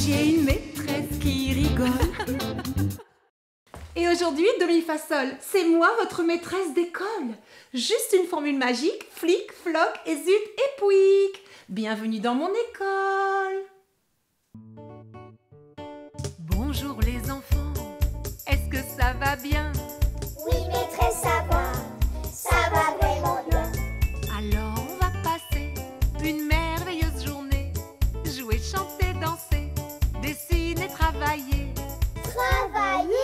J'ai une maîtresse qui rigole. Et aujourd'hui, do mi fa sol, c'est moi votre maîtresse d'école. Juste une formule magique, flic, floc, et zut et pouic. Bienvenue dans mon école. Bonjour les enfants, est-ce que ça va bien? Oui, maîtresse, ça va vraiment bien. Alors on va passer une merveilleuse journée. Jouer, chanter, danser, dessiner, travailler. Travailler?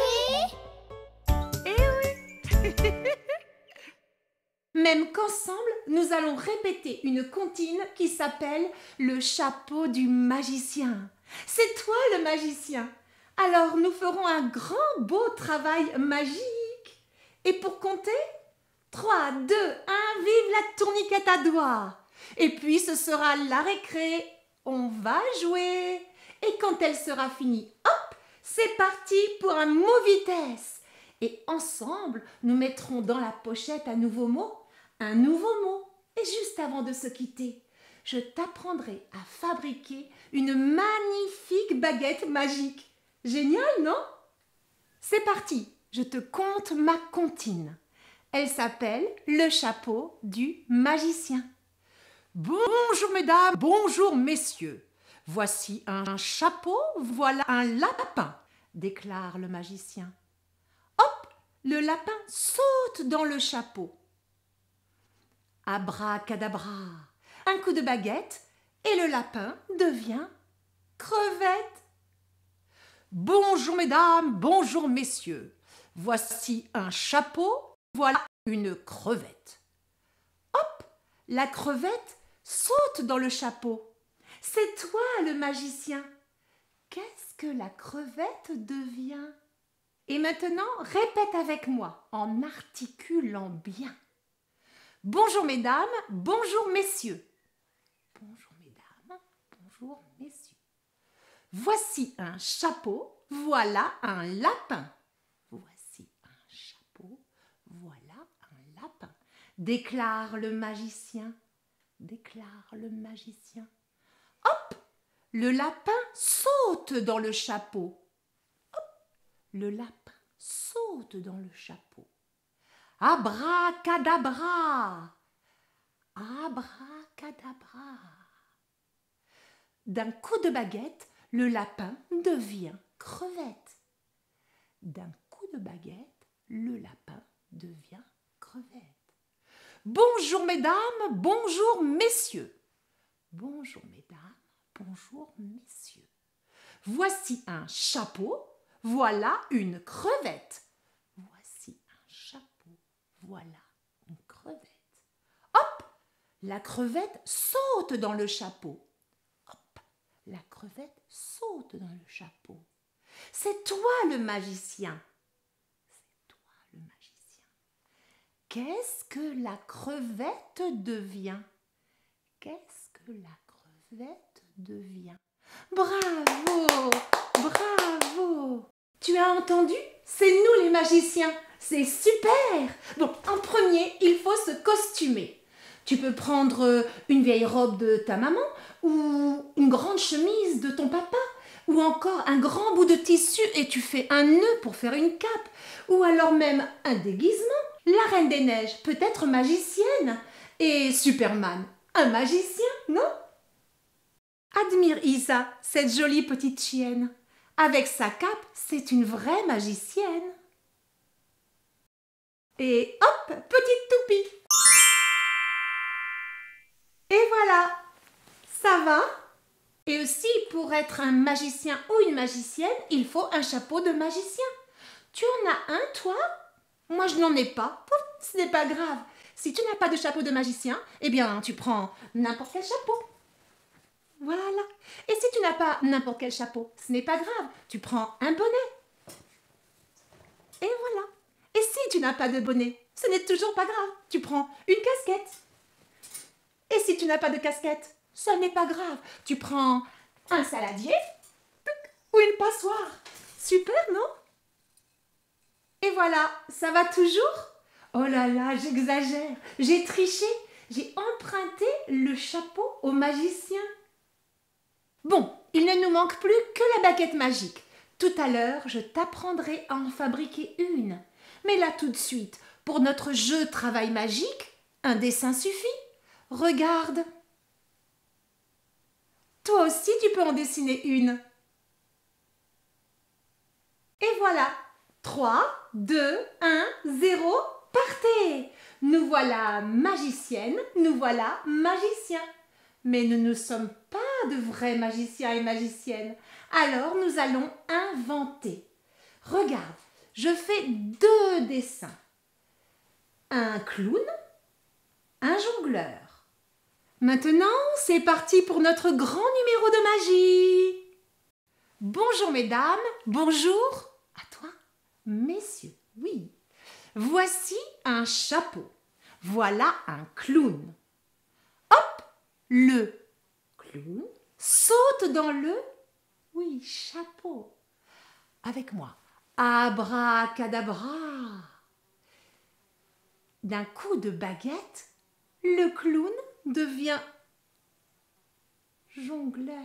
Même qu'ensemble, nous allons répéter une comptine qui s'appelle le chapeau du magicien. C'est toi le magicien. Alors nous ferons un grand beau travail magique. Et pour compter, 3, 2, 1, vive la tourniquette à doigts. Et puis ce sera la récré. On va jouer. Et quand elle sera finie, hop, c'est parti pour un mot vitesse. Et ensemble, nous mettrons dans la pochette un nouveau mot. Et juste avant de se quitter, je t'apprendrai à fabriquer une magnifique baguette magique. Génial, non? C'est parti, je te conte ma comptine. Elle s'appelle le chapeau du magicien. Bonjour mesdames, bonjour messieurs. Voici un chapeau, voilà un lapin, déclare le magicien. Hop, le lapin saute dans le chapeau. Abracadabra, un coup de baguette et le lapin devient crevette. Bonjour mesdames, bonjour messieurs. Voici un chapeau, voilà une crevette. Hop, la crevette saute dans le chapeau. C'est toi le magicien. Qu'est-ce que la crevette devient? Et maintenant, répète avec moi en articulant bien. Bonjour mesdames, bonjour messieurs. Bonjour mesdames, bonjour messieurs. Voici un chapeau, voilà un lapin. Voici un chapeau, voilà un lapin. Déclare le magicien, déclare le magicien. Hop, le lapin saute dans le chapeau. Hop, le lapin saute dans le chapeau. Abracadabra, abracadabra. D'un coup de baguette, le lapin devient crevette. D'un coup de baguette, le lapin devient crevette. Bonjour mesdames, bonjour messieurs. Bonjour mesdames, bonjour messieurs. Voici un chapeau, voilà une crevette. Voici un chapeau. Voilà une crevette. Hop, la crevette saute dans le chapeau. Hop, la crevette saute dans le chapeau. C'est toi le magicien. C'est toi le magicien. Qu'est-ce que la crevette devient? Qu'est-ce que la crevette devient? Bravo, bravo. Tu as entendu? C'est nous les magiciens. C'est super! Bon, en premier, il faut se costumer. Tu peux prendre une vieille robe de ta maman ou une grande chemise de ton papa ou encore un grand bout de tissu et tu fais un nœud pour faire une cape ou alors même un déguisement. La Reine des Neiges peut être magicienne et Superman, un magicien, non? Admire Isa, cette jolie petite chienne. Avec sa cape, c'est une vraie magicienne. Et hop, petite toupie. Et voilà, ça va? Et aussi, pour être un magicien ou une magicienne, il faut un chapeau de magicien. Tu en as un, toi? Moi, je n'en ai pas. Pouf, ce n'est pas grave. Si tu n'as pas de chapeau de magicien, eh bien, tu prends n'importe quel chapeau. Voilà. Et si tu n'as pas n'importe quel chapeau, ce n'est pas grave. Tu prends un bonnet. Et voilà. Et si tu n'as pas de bonnet, ce n'est toujours pas grave. Tu prends une casquette. Et si tu n'as pas de casquette, ce n'est pas grave. Tu prends un saladier ou une passoire. Super, non? Et voilà, ça va toujours? Oh là là, j'exagère. J'ai triché. J'ai emprunté le chapeau au magicien. Bon, il ne nous manque plus que la baguette magique. Tout à l'heure, je t'apprendrai à en fabriquer une. Mais là, tout de suite, pour notre jeu travail magique, un dessin suffit. Regarde. Toi aussi, tu peux en dessiner une. Et voilà. 3, 2, 1, 0, partez! Nous voilà magiciennes, nous voilà magiciens. Mais nous ne sommes pas de vrais magiciens et magiciennes. Alors nous allons inventer. Regarde, je fais 2 dessins. Un clown, un jongleur. Maintenant, c'est parti pour notre grand numéro de magie. Bonjour mesdames, bonjour à toi, messieurs, oui. Voici un chapeau, voilà un clown. Hop, le clown saute dans le, oui, chapeau. Avec moi, abracadabra. D'un coup de baguette, le clown devient jongleur.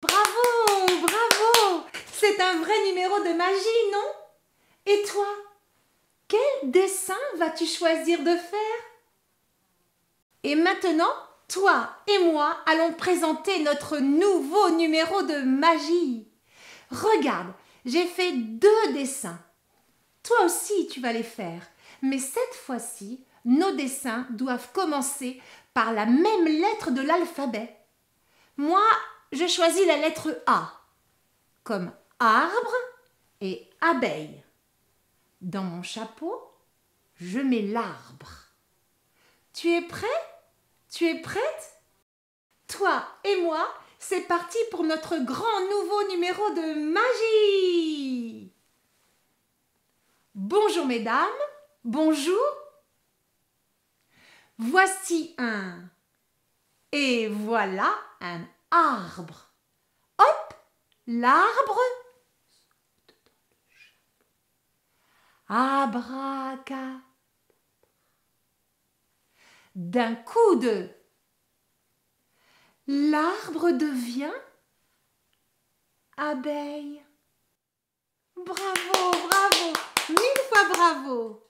Bravo, bravo! C'est un vrai numéro de magie, non? Et toi, quel dessin vas-tu choisir de faire? Et maintenant, toi et moi allons présenter notre nouveau numéro de magie. Regarde, j'ai fait 2 dessins. Toi aussi, tu vas les faire. Mais cette fois-ci, nos dessins doivent commencer par la même lettre de l'alphabet. Moi, je choisis la lettre A, comme arbre et abeille. Dans mon chapeau, je mets l'arbre. Tu es prêt? Tu es prête? Toi et moi, c'est parti pour notre grand nouveau numéro de magie! Bonjour mesdames, bonjour. Voici un et voilà un arbre. Hop, l'arbre. Abraca. D'un coup de l'arbre devient abeille. Bravo, bravo, 1000 fois bravo.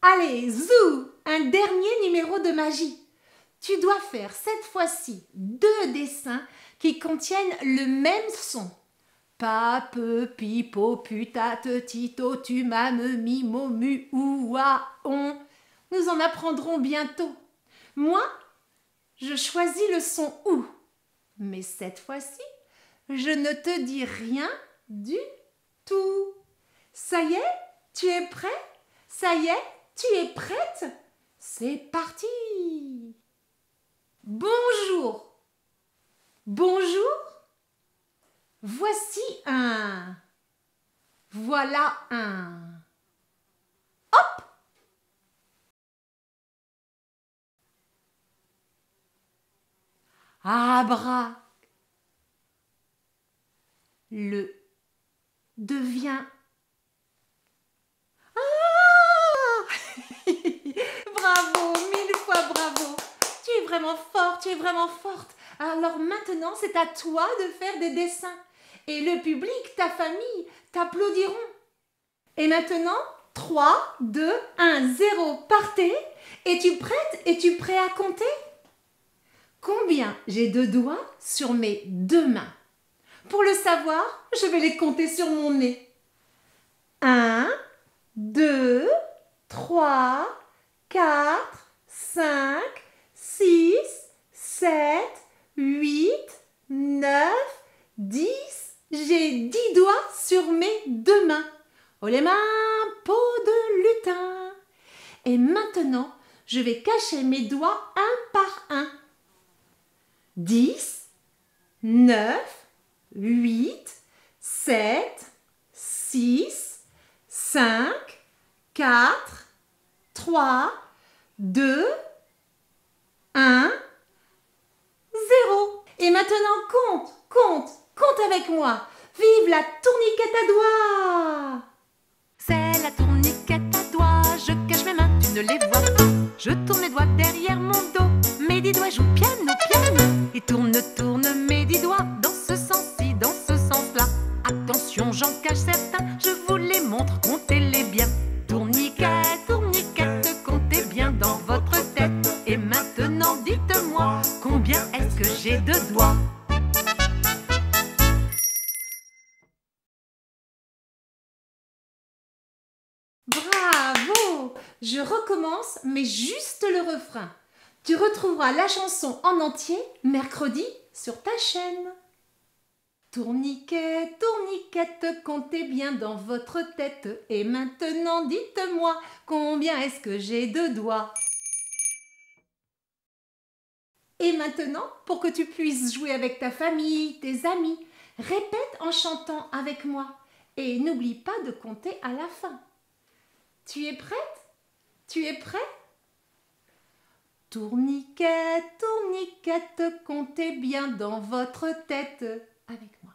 Allez, zou, un dernier numéro de magie. Tu dois faire cette fois-ci 2 dessins qui contiennent le même son. Pa, pe, pi, po, pu, ta, te, ti, to, tu, ma, me, mi, mo, mu, ou, a, on. Nous en apprendrons bientôt. Moi, je choisis le son ou. Mais cette fois-ci, je ne te dis rien du tout. Ça y est, tu es prêt? Ça y est, tu es prête? C'est parti! Bonjour! Bonjour! Voici un. Voilà un. Hop! Abra. Le devient. Ah! Bravo, 1000 fois bravo. Tu es vraiment fort, tu es vraiment forte. Alors maintenant, c'est à toi de faire des dessins. Et le public, ta famille, t'applaudiront. Et maintenant, 3, 2, 1, 0, partez. Es-tu prête? Es-tu prêt à compter? Combien j'ai de doigts sur mes 2 mains? Pour le savoir, je vais les compter sur mon nez. 1, 2, 3, 4, 5, 6, 7, 8, 9, 10. J'ai 10 doigts sur mes 2 mains. Oh les mains, peau de lutin. Et maintenant, je vais cacher mes doigts un par un. 10, 9, 8, 7, 6, 5, 4, 3, 2, 1, 0. Et maintenant, compte avec moi. Vive la tourniquette à doigts! C'est la tourniquette à doigts, je cache mes mains, tu ne les vois pas. Je tourne les doigts derrière mon dos, mes Et tourne, tourne mes 10 doigts dans ce sens-ci, dans ce sens-là. Attention, j'en cache certains, je vous les montre, comptez-les bien. Tourniquet, tourniquette, comptez bien dans votre tête. Et maintenant, dites-moi, combien est-ce que j'ai de doigts? Bravo! Je recommence, mais juste le refrain. Tu retrouveras la chanson en entier mercredi sur ta chaîne. Tourniquet, tourniquette, comptez bien dans votre tête. Et maintenant, dites-moi, combien est-ce que j'ai de doigts? Et maintenant, pour que tu puisses jouer avec ta famille, tes amis, répète en chantant avec moi. Et n'oublie pas de compter à la fin. Tu es prête? Tu es prêt? Tourniquet, tourniquette, comptez bien dans votre tête. Avec moi.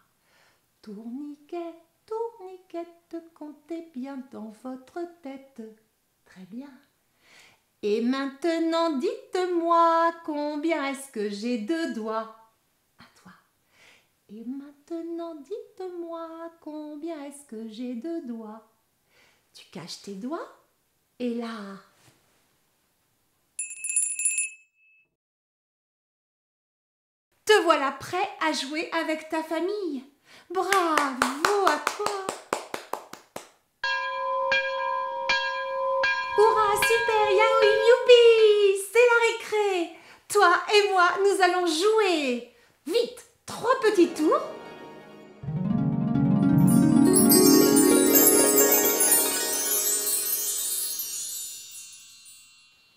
Tourniquet, tourniquette, comptez bien dans votre tête. Très bien. Et maintenant, dites-moi, combien est-ce que j'ai de doigts? À toi. Et maintenant, dites-moi, combien est-ce que j'ai de doigts? Tu caches tes doigts et là... Te voilà prêt à jouer avec ta famille. Bravo à toi! Hurrah, super, yaoui, youpi! C'est la récré! Toi et moi, nous allons jouer! Vite, 3 petits tours.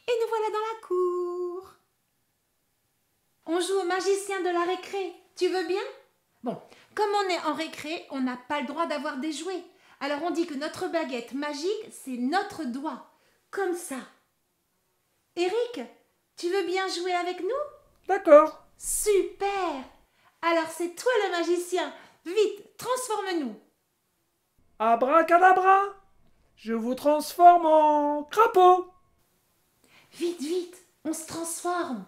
Et nous voilà dans la cour. On joue au magicien de la récré. Tu veux bien? Bon, comme on est en récré, on n'a pas le droit d'avoir des jouets. Alors on dit que notre baguette magique, c'est notre doigt. Comme ça. Eric, tu veux bien jouer avec nous? D'accord. Super! Alors c'est toi le magicien. Vite, transforme-nous. Abracadabra, je vous transforme en crapaud. Vite, vite, on se transforme.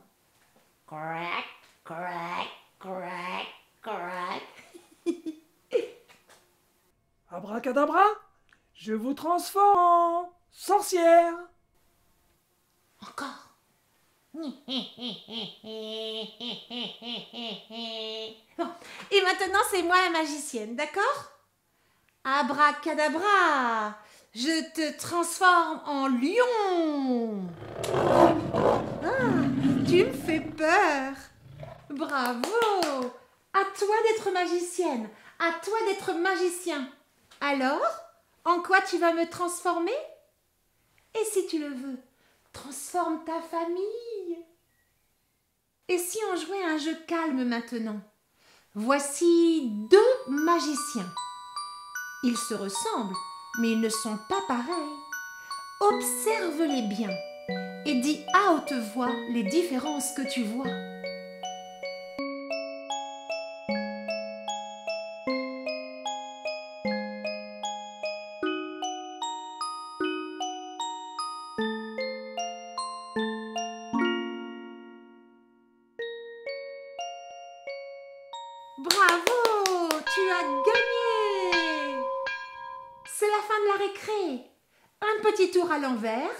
Crac, crac, crac, crac. Abracadabra, je vous transforme en sorcière. Encore. Bon. Et maintenant, c'est moi la magicienne, d'accord? Abracadabra, je te transforme en lion. Ah, tu me fais peur. Bravo. À toi d'être magicienne, à toi d'être magicien. Alors, en quoi tu vas me transformer? Et si tu le veux, transforme ta famille. Et si on jouait à un jeu calme maintenant? Voici 2 magiciens. Ils se ressemblent, mais ils ne sont pas pareils. Observe-les bien et dis à haute voix les différences que tu vois. Bravo, tu as gagné! C'est la fin de la récré. Un petit tour à l'envers.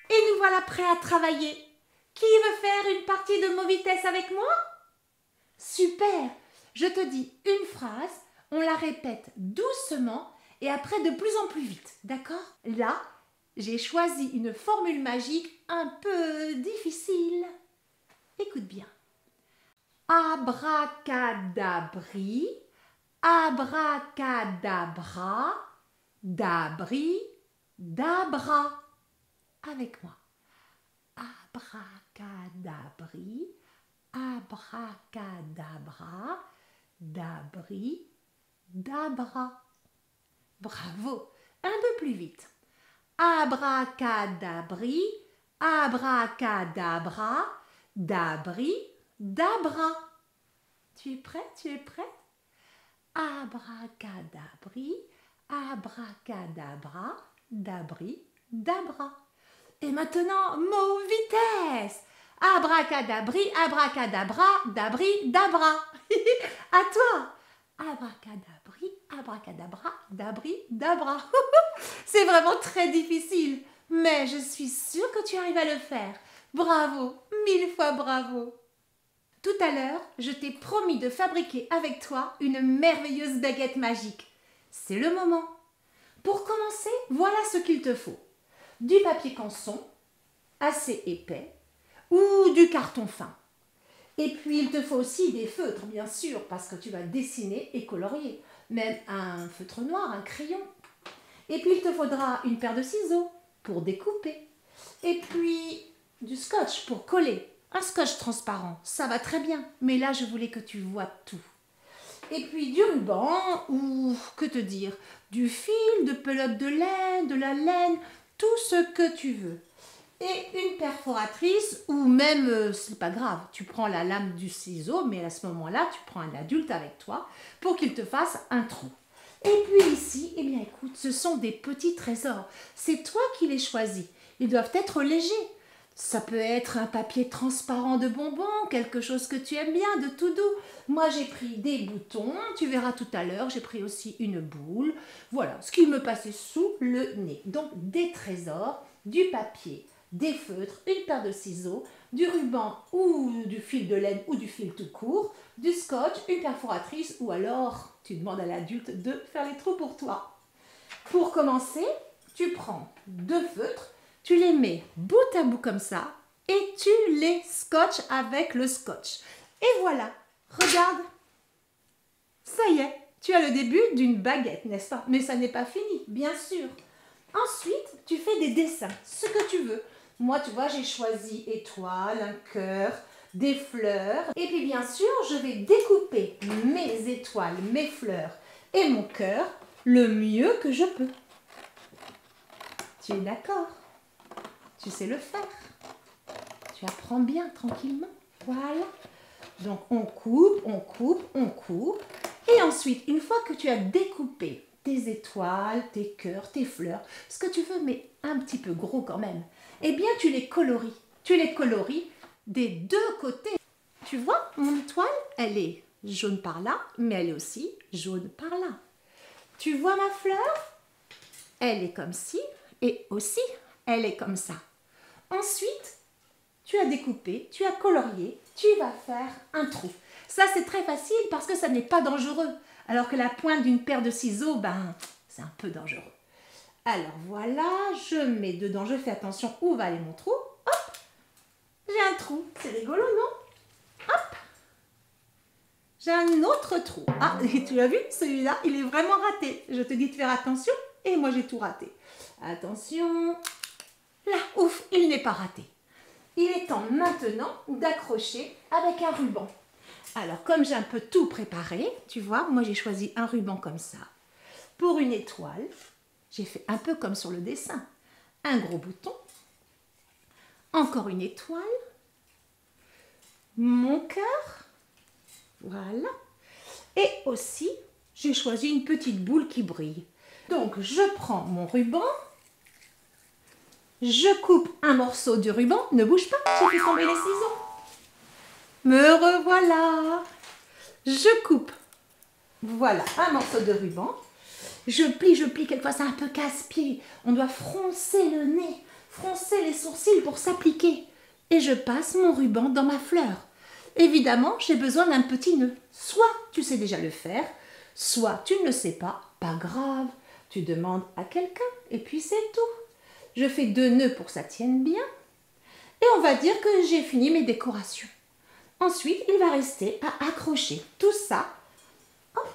Et nous voilà prêts à travailler. Qui veut faire une partie de Movitesse avec moi? Super! Je te dis une phrase, on la répète doucement et après de plus en plus vite, d'accord? Là, j'ai choisi une formule magique un peu difficile. Écoute bien. Abracadabri, abracadabra, dabri, dabra. Avec moi. Abracadabri, abracadabra, dabri, dabra. Bravo. Un peu plus vite. Abracadabri, abracadabra, dabri, dabra. Tu es prêt? Tu es prête? Abracadabri, abracadabra, dabri, dabra. Et maintenant, mot vitesse. Abracadabri, abracadabra, dabri, dabra. À toi. Abracadabri, abracadabra, dabri, dabra. C'est vraiment très difficile, mais je suis sûre que tu arrives à le faire. Bravo, 1000 fois bravo. Tout à l'heure, je t'ai promis de fabriquer avec toi une merveilleuse baguette magique. C'est le moment. Pour commencer, voilà ce qu'il te faut. Du papier canson, assez épais, ou du carton fin. Et puis, il te faut aussi des feutres, bien sûr, parce que tu vas dessiner et colorier. Même un feutre noir, un crayon. Et puis, il te faudra une paire de ciseaux pour découper. Et puis, du scotch pour coller. Un scotch transparent, ça va très bien. Mais là, je voulais que tu vois tout. Et puis, du ruban, ou que te dire, du fil, de pelote de laine, de la laine, tout ce que tu veux. Et une perforatrice, ou même, c'est pas grave, tu prends la lame du ciseau, mais à ce moment-là, tu prends un adulte avec toi pour qu'il te fasse un trou. Et puis ici, eh bien écoute, ce sont des petits trésors. C'est toi qui les choisis. Ils doivent être légers. Ça peut être un papier transparent de bonbons, quelque chose que tu aimes bien, de tout doux. Moi, j'ai pris des boutons, tu verras tout à l'heure, j'ai pris aussi une boule. Voilà, ce qui me passait sous le nez. Donc, des trésors, du papier, des feutres, une paire de ciseaux, du ruban ou du fil de laine ou du fil tout court, du scotch, une perforatrice ou alors tu demandes à l'adulte de faire les trous pour toi. Pour commencer, tu prends 2 feutres, tu les mets bout à bout comme ça et tu les scotches avec le scotch. Et voilà, regarde, ça y est, tu as le début d'une baguette, n'est-ce pas? Mais ça n'est pas fini, bien sûr. Ensuite, tu fais des dessins, ce que tu veux. Moi, tu vois, j'ai choisi étoile, un cœur, des fleurs. Et puis, bien sûr, je vais découper mes étoiles, mes fleurs et mon cœur le mieux que je peux. Tu es d'accord? Tu sais le faire. Tu apprends bien, tranquillement. Voilà. Donc, on coupe, on coupe, on coupe. Et ensuite, une fois que tu as découpé tes étoiles, tes cœurs, tes fleurs, ce que tu veux, mais un petit peu gros quand même, eh bien, tu les coloris. Tu les coloris des 2 côtés. Tu vois, mon étoile, elle est jaune par là, mais elle est aussi jaune par là. Tu vois ma fleur? Elle est comme ci et aussi, elle est comme ça. Ensuite, tu as découpé, tu as colorié, tu vas faire un trou. Ça, c'est très facile parce que ça n'est pas dangereux. Alors que la pointe d'une paire de ciseaux, ben, c'est un peu dangereux. Alors voilà, je mets dedans, je fais attention où va aller mon trou. Hop, j'ai un trou. C'est rigolo, non? Hop, j'ai un autre trou. Ah, tu l'as vu? Celui-là, il est vraiment raté. Je te dis de faire attention et moi, j'ai tout raté. Attention. Là, ouf, il n'est pas raté. Il est temps maintenant d'accrocher avec un ruban. Alors, comme j'ai un peu tout préparé, tu vois, moi j'ai choisi un ruban comme ça. Pour une étoile, j'ai fait un peu comme sur le dessin. Un gros bouton, encore une étoile, mon cœur, voilà. Et aussi, j'ai choisi une petite boule qui brille. Donc, je prends mon ruban. Je coupe un morceau du ruban. Ne bouge pas, j'ai fait tomber les ciseaux. Me revoilà. Je coupe, voilà, un morceau de ruban. Je plie, quelquefois c'est un peu casse-pied. On doit froncer le nez, froncer les sourcils pour s'appliquer. Et je passe mon ruban dans ma fleur. Évidemment, j'ai besoin d'un petit nœud. Soit tu sais déjà le faire, soit tu ne le sais pas, pas grave. Tu demandes à quelqu'un et puis c'est tout. Je fais 2 nœuds pour que ça tienne bien. Et on va dire que j'ai fini mes décorations. Ensuite, il va rester à accrocher tout ça, hop,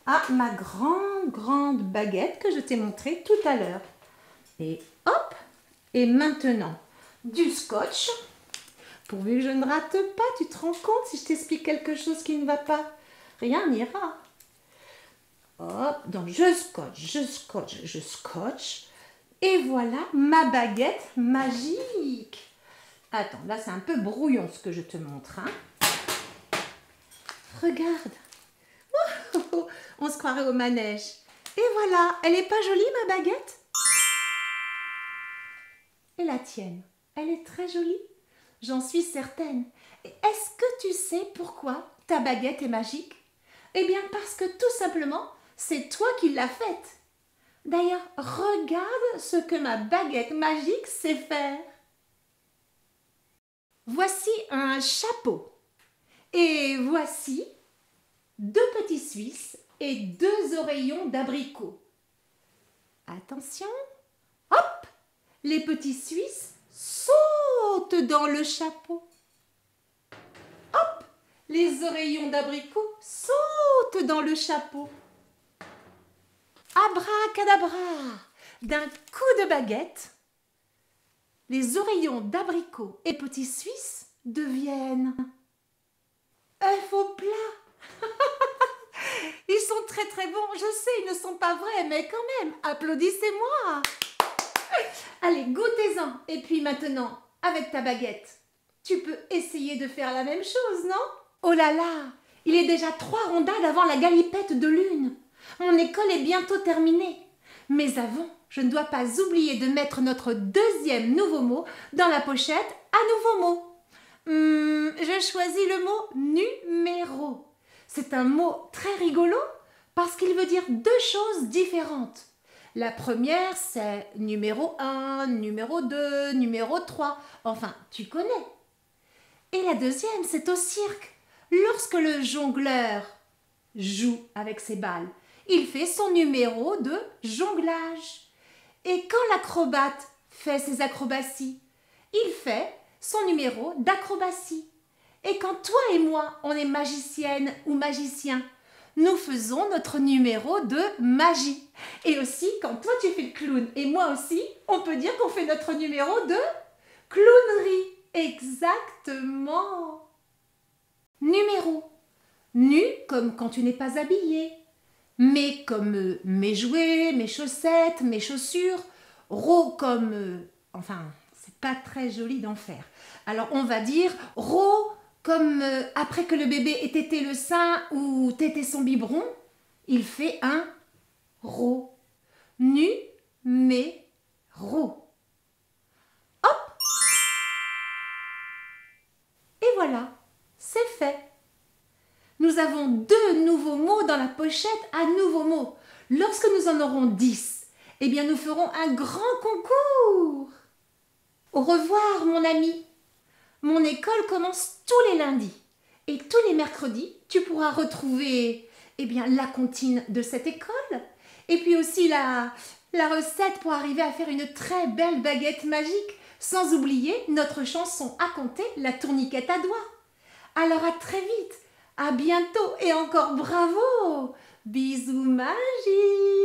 à ma grande baguette que je t'ai montrée tout à l'heure. Et hop, et maintenant, du scotch. Pourvu que je ne rate pas, tu te rends compte si je t'explique quelque chose qui ne va pas? Rien n'ira. Hop, donc je scotche. Et voilà ma baguette magique. Attends, là c'est un peu brouillon ce que je te montre. Hein. Regarde. Oh, on se croirait au manège. Et voilà, elle n'est pas jolie ma baguette? Et la tienne, elle est très jolie. j'en suis certaine. Et est-ce que tu sais pourquoi ta baguette est magique? Eh bien parce que tout simplement, c'est toi qui l'as faite. D'ailleurs, regarde ce que ma baguette magique sait faire. Voici un chapeau. Et voici 2 petits Suisses et 2 oreillons d'abricot. Attention, hop, les petits Suisses sautent dans le chapeau. Hop, les oreillons d'abricot sautent dans le chapeau. Abracadabra, d'un coup de baguette, les oreillons d'abricot et petits Suisses deviennent œufs au plat. Ils sont très très bons, je sais, ils ne sont pas vrais, mais quand même, applaudissez-moi. Allez, goûtez-en. Et puis maintenant, avec ta baguette, tu peux essayer de faire la même chose, non? Oh là là, il est déjà 3 rondades avant la galipette de lune. Mon école est bientôt terminée. Mais avant, je ne dois pas oublier de mettre notre 2e nouveau mot dans la pochette à nouveau mot. Je choisis le mot numéro. C'est un mot très rigolo parce qu'il veut dire 2 choses différentes. La première, c'est numéro 1, numéro 2, numéro 3. Enfin, tu connais. Et la deuxième, c'est au cirque. Lorsque le jongleur joue avec ses balles, il fait son numéro de jonglage. Et quand l'acrobate fait ses acrobaties, il fait son numéro d'acrobatie. Et quand toi et moi, on est magicienne ou magicien, nous faisons notre numéro de magie. Et aussi, quand toi tu fais le clown et moi aussi, on peut dire qu'on fait notre numéro de clownerie. Exactement. Numéro. Nu comme quand tu n'es pas habillé. Mais comme mes jouets, mes chaussettes, mes chaussures. Ro comme... enfin, c'est pas très joli d'en faire. Alors on va dire ro comme après que le bébé ait tété le sein ou tété son biberon, il fait un ro. Nu-mé-ro. Hop! Et voilà, c'est fait. Nous avons 2 nouveaux mots dans la pochette à nouveaux mots. Lorsque nous en aurons 10, eh bien nous ferons un grand concours. Au revoir mon ami. Mon école commence tous les lundis. Et tous les mercredis, tu pourras retrouver la comptine de cette école. Et puis aussi la recette pour arriver à faire une très belle baguette magique. Sans oublier notre chanson à compter, la tourniquette à doigts. Alors à très vite. À bientôt et encore bravo! Bisous magiques!